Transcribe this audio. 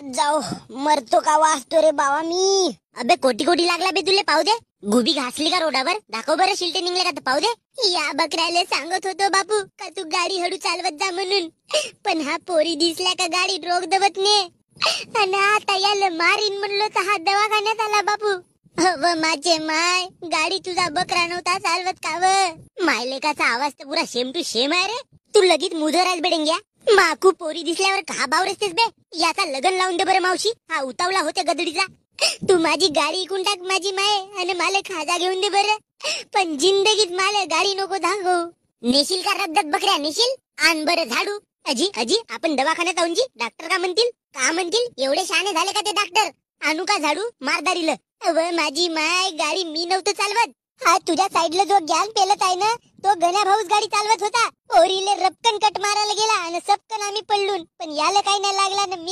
जाओ मरतो का वाचतो रे बाबा मी. अबे कोटी कोटी लागला बे तुले, पाहू दे. गुबी घासली का रोडावर, दाखव बरं शिलटे निघले का तर पाहू दे. या बकऱ्याला सांगत होतो बापू का तू गाडी हळू चालवत जा म्हणून, पण हा पोरी दिसल्या का गाडी रोग दबत ने, आणि आता याला मारीन म्हणलो तर हा दवाखान्यात आला बापू. व माझे माय, गाडी तुझा बकरा नव्हता चालवत का व? मायलेकाचा आवाज तर पुरा सेम टू सेम आहे रे. तू लगेच मुधराज बेडेंग्या. माकू पोरी दिसल्यावर का बावरसतेस बे? याचा लग्न लावून दे बरं मावशी, हा उतावला होते गदडीचा. तू माझी गाडी इकून टाक माझी माय, आणि मला खाजा घेऊन दे बरं, पण जिंदगीत मला गाडी नको दाखव. नेशील का रद्दत बकऱ्या नेशील? आण बरं झाडू. अजी अजी आपण दवाखान्यात आऊन जी, डॉक्टर का म्हणतील? का म्हणतील? एवढे शहाणे झाले का ते डॉक्टर? आणू का झाडू मारदारीला? अव माझी माय, गाडी मी नव्हतं चालवत, हा तुझ्या साईडला जो ज्ञान पेलत आहे ना, तो गण्या भाऊच गाडी चालवत होता. पोरीले रपकन कट मारायला गेला आणि सबकन आम्ही पडलून, पण याला काही नाही लागला ना.